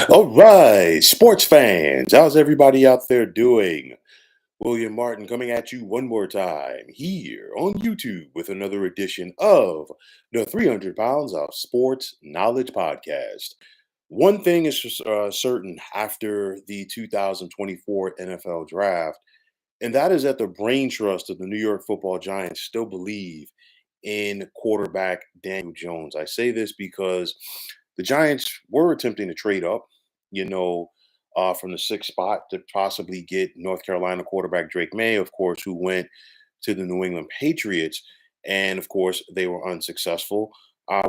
All right, sports fans, how's everybody out there doing? William Martin coming at you one more time here on YouTube with another edition of the 300 Pounds of Sports Knowledge Podcast. One thing is certain after the 2024 NFL Draft, and that is that the brain trust of the New York football Giants still believe in quarterback Daniel Jones. I say this because the Giants were attempting to trade up, you know, from the sixth spot to possibly get North Carolina quarterback Drake May, of course, who went to the New England Patriots. And of course, they were unsuccessful.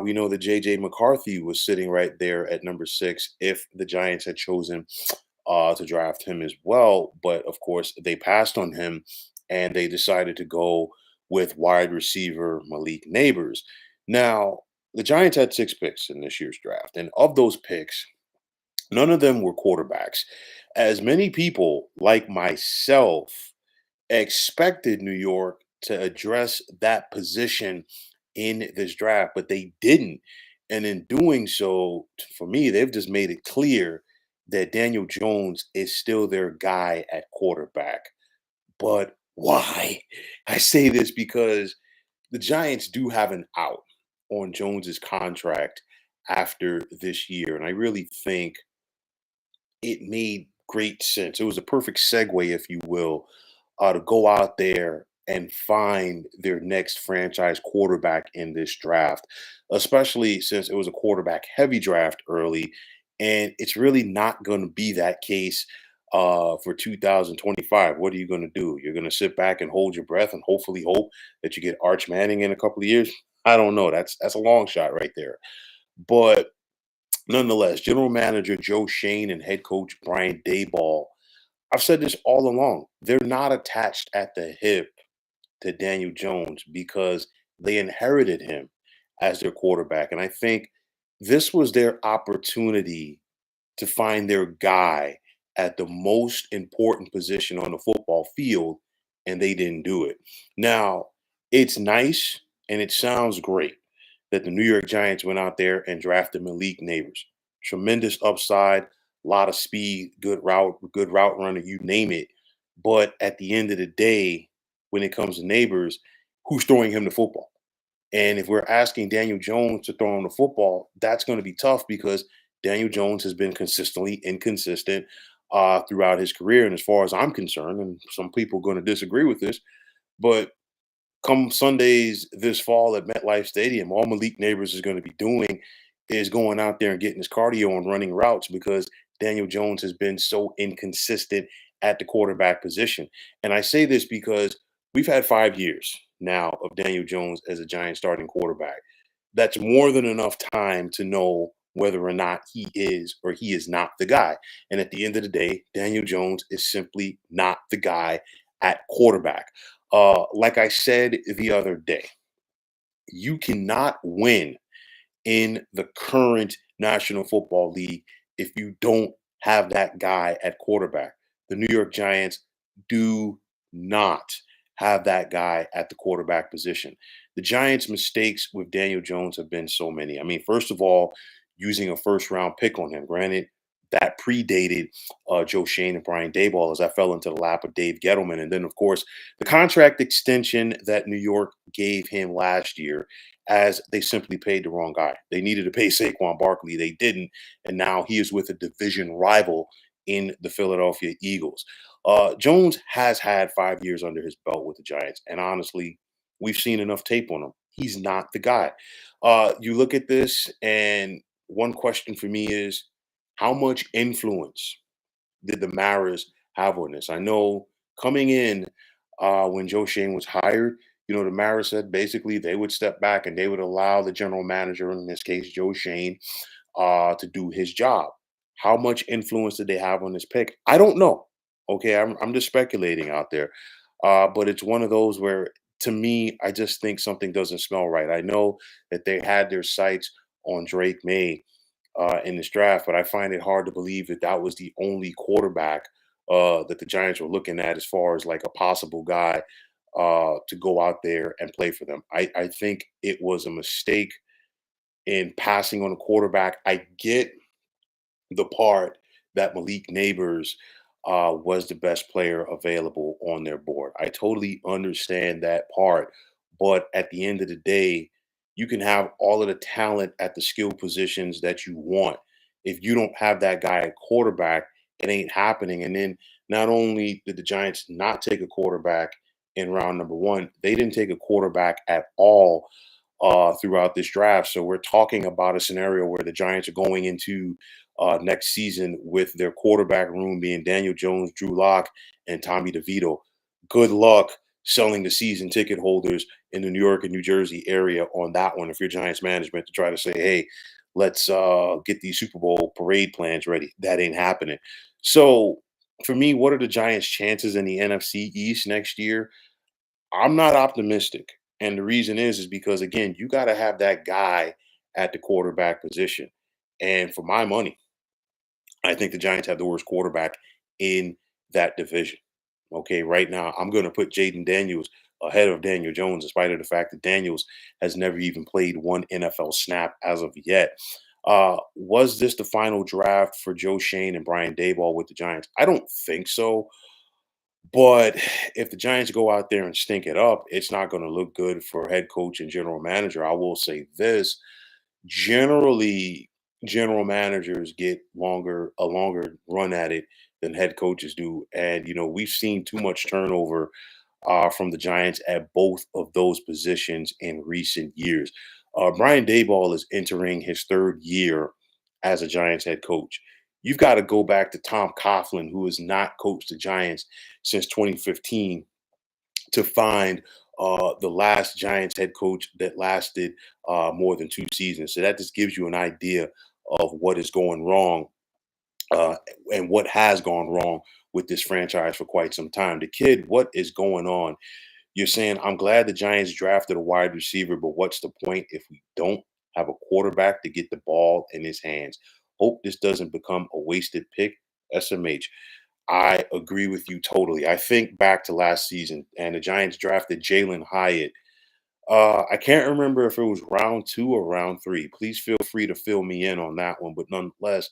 We know that J.J. McCarthy was sitting right there at number six if the Giants had chosen to draft him as well. But of course, they passed on him and they decided to go with wide receiver Malik Neighbors. Now, the Giants had six picks in this year's draft. And of those picks, none of them were quarterbacks. As many people like myself expected New York to address that position in this draft, but they didn't. And in doing so, for me, they've just made it clear that Daniel Jones is still their guy at quarterback. But why? I say this because the Giants do have an out on Jones's contract after this year. And I really think it made great sense. It was a perfect segue, if you will, to go out there and find their next franchise quarterback in this draft, especially since it was a quarterback heavy draft early. And it's really not going to be that case for 2025. What are you going to do? You're going to sit back and hold your breath and hopefully hope that you get Arch Manning in a couple of years? I don't know. That's a long shot right there. But nonetheless, general manager Joe Schoen and head coach Brian Dayball, I've said this all along. They're not attached at the hip to Daniel Jones because they inherited him as their quarterback. And I think this was their opportunity to find their guy at the most important position on the football field, and they didn't do it. Now, it's nice and it sounds great that the New York Giants went out there and drafted Malik Neighbors. Tremendous upside, a lot of speed, good route runner, you name it. But at the end of the day, when it comes to Neighbors, who's throwing him the football? And if we're asking Daniel Jones to throw him the football, that's going to be tough because Daniel Jones has been consistently inconsistent throughout his career. And as far as I'm concerned, and some people are going to disagree with this, but come Sundays this fall at MetLife Stadium, all Malik Neighbors is going to be doing is going out there and getting his cardio and running routes because Daniel Jones has been so inconsistent at the quarterback position. And I say this because we've had 5 years now of Daniel Jones as a Giant starting quarterback. That's more than enough time to know whether or not he is or he is not the guy. And at the end of the day, Daniel Jones is simply not the guy at quarterback. Like I said the other day, you cannot win in the current National Football League if you don't have that guy at quarterback. The New York Giants do not have that guy at the quarterback position. The Giants' mistakes with Daniel Jones have been so many. I mean, first of all, using a first round pick on him. Granted, that predated Joe Shane and Brian Dayball as I fell into the lap of Dave Gettleman. And then, of course, the contract extension that New York gave him last year as they simply paid the wrong guy. They needed to pay Saquon Barkley. They didn't. And now he is with a division rival in the Philadelphia Eagles. Jones has had 5 years under his belt with the Giants. And honestly, we've seen enough tape on him. He's not the guy. You look at this, and one question for me is how much influence did the Maras have on this? I know coming in when Joe Shane was hired, the Maras said basically they would step back and they would allow the general manager, in this case Joe Shane, to do his job. How much influence did they have on this pick? I don't know. Okay, I'm just speculating out there, but it's one of those where, to me, I just think something doesn't smell right. I know that they had their sights on Drake May in this draft, but I find it hard to believe that that was the only quarterback that the Giants were looking at as far as like a possible guy to go out there and play for them. I think it was a mistake in passing on a quarterback. I get the part that Malik Neighbors was the best player available on their board. I totally understand that part, but at the end of the day, you can have all of the talent at the skill positions that you want. If you don't have that guy at quarterback, it ain't happening. And then not only did the Giants not take a quarterback in round number one, they didn't take a quarterback at all throughout this draft. So we're talking about a scenario where the Giants are going into next season with their quarterback room being Daniel Jones, Drew Lock, and Tommy DeVito. Good luck selling the season ticket holders in the New York and New Jersey area on that one. If you're Giants management to try to say, hey, let's get these Super Bowl parade plans ready, that ain't happening. So for me, what are the Giants' chances in the NFC East next year? I'm not optimistic. And the reason is because again, you got to have that guy at the quarterback position. And for my money, I think the Giants have the worst quarterback in that division. Okay, right now I'm going to put Jaden Daniels ahead of Daniel Jones, in spite of the fact that Daniels has never even played one NFL snap as of yet. Was this the final draft for Joe Shane and Brian Daboll with the Giants? I don't think so. But if the Giants go out there and stink it up, it's not going to look good for head coach and general manager. I will say this: generally, general managers get a longer run at it than head coaches do, and we've seen too much turnover from the Giants at both of those positions in recent years. Brian Daboll is entering his third year as a Giants head coach. You've got to go back to Tom Coughlin, who has not coached the Giants since 2015, to find the last Giants head coach that lasted more than 2 seasons. So that just gives you an idea of what is going wrong uh, and what has gone wrong with this franchise for quite some time. The kid, what is going on? You're saying, I'm glad the Giants drafted a wide receiver, but what's the point if we don't have a quarterback to get the ball in his hands? Hope this doesn't become a wasted pick. SMH. I agree with you totally. I think back to last season, and the Giants drafted Jalen Hyatt. I can't remember if it was round two or round three. Please feel free to fill me in on that one. But nonetheless,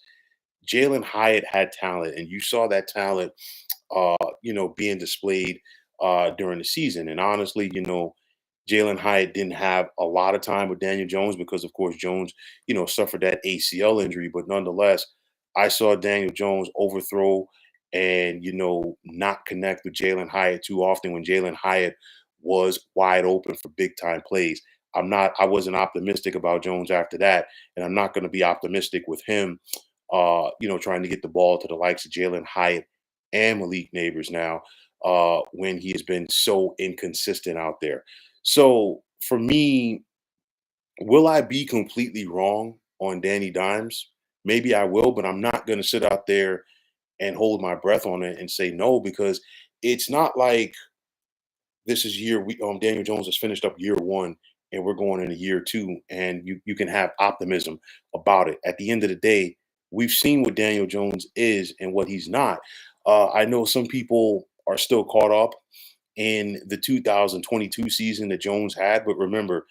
Jalen Hyatt had talent, and you saw that talent being displayed during the season. And honestly, Jalen Hyatt didn't have a lot of time with Daniel Jones because, of course, Jones, suffered that ACL injury. But nonetheless, I saw Daniel Jones overthrow and, not connect with Jalen Hyatt too often when Jalen Hyatt was wide open for big time plays. I wasn't optimistic about Jones after that. And I'm not going to be optimistic with him, trying to get the ball to the likes of Jalen Hyatt and Malik Neighbors now when he has been so inconsistent out there. So for me, will I be completely wrong on Danny Dimes? Maybe I will, but I'm not going to sit out there and hold my breath on it and say no because it's not like this is year we Daniel Jones has finished up year one and we're going into year two and you can have optimism about it. At the end of the day, we've seen what Daniel Jones is and what he's not. I know some people are still caught up in the 2022 season that Jones had. But remember,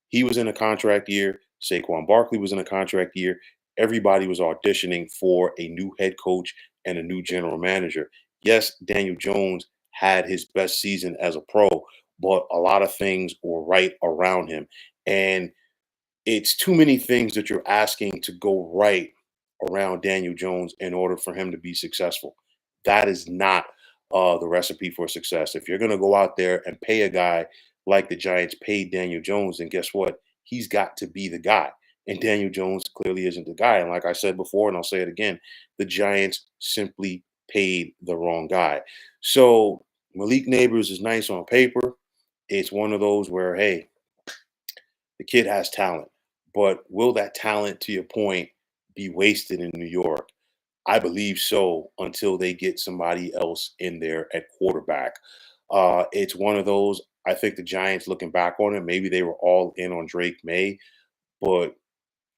he was in a contract year. Saquon Barkley was in a contract year. Everybody was auditioning for a new head coach and a new general manager. Yes, Daniel Jones had his best season as a pro, but a lot of things were right around him. And it's too many things that you're asking to go right around Daniel Jones in order for him to be successful. That is not the recipe for success. If you're going to go out there and pay a guy like the Giants paid Daniel Jones, then guess what? He's got to be the guy. And Daniel Jones clearly isn't the guy. And like I said before, and I'll say it again, the Giants simply paid the wrong guy. So Malik Neighbors is nice on paper. It's one of those where, hey, the kid has talent, but will that talent, to your point, be wasted in New York? I believe so until they get somebody else in there at quarterback. It's one of those. I think the Giants, looking back on it, maybe they were all in on Drake May, but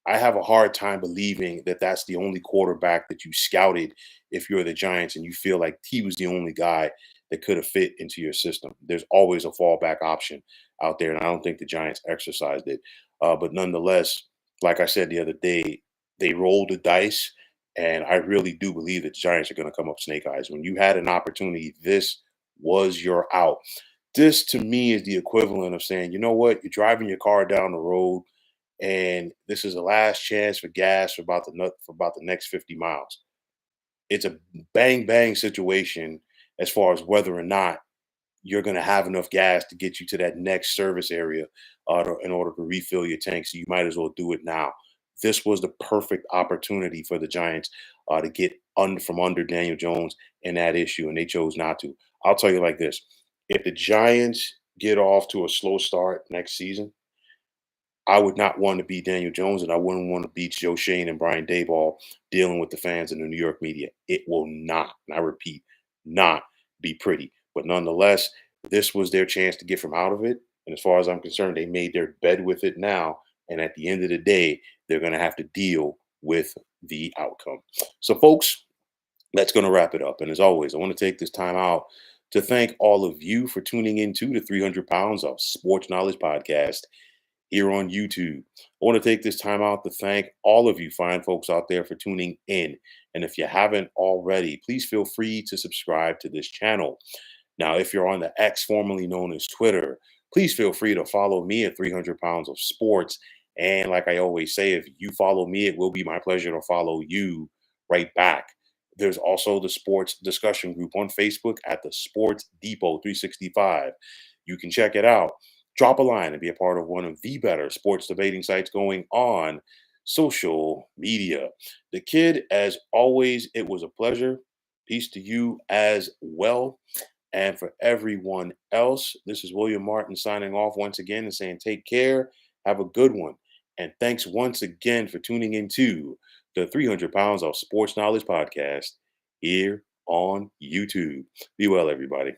I have a hard time believing that that's the only quarterback that you scouted if you're the Giants and you feel like he was the only guy that could have fit into your system. There's always a fallback option out there, and I don't think the Giants exercised it. But nonetheless, like I said the other day, they rolled the dice And I really do believe that the Giants are going to come up snake eyes. When you had an opportunity, this was your out. This to me is the equivalent of saying, you know what, you're driving your car down the road, and this is the last chance for gas for about the next 50 miles. It's a bang bang situation as far as whether or not you're going to have enough gas to get you to that next service area in order to refill your tank. So you might as well do it now. This was the perfect opportunity for the Giants to get from under Daniel Jones in that issue, and they chose not to. I'll tell you like this: if the Giants get off to a slow start next season, I would not want to be Daniel Jones, and I wouldn't want to be Joe Shane and Brian Daboll dealing with the fans and the New York media. It will not, and I repeat, not be pretty. But nonetheless, this was their chance to get from out of it. And as far as I'm concerned, they made their bed with it now. And at the end of the day, they're going to have to deal with the outcome. So, folks, that's going to wrap it up. And as always, I want to take this time out to thank all of you for tuning into the 300 Pounds of Sports Knowledge podcast here on YouTube. I want to take this time out to thank all of you fine folks out there for tuning in. And if you haven't already, please feel free to subscribe to this channel. Now, if you're on the X, formerly known as Twitter, please feel free to follow me at 300 Pounds of Sports. And like I always say, if you follow me, it will be my pleasure to follow you right back. There's also the sports discussion group on Facebook at the Sports Depot 365. You can check it out. Drop a line and be a part of one of the better sports debating sites going on social media. The kid, as always, it was a pleasure. Peace to you as well. And for everyone else, this is William Martin signing off once again and saying take care, have a good one. And thanks once again for tuning into the 300 Pounds of Sports Knowledge podcast here on YouTube. Be well, everybody.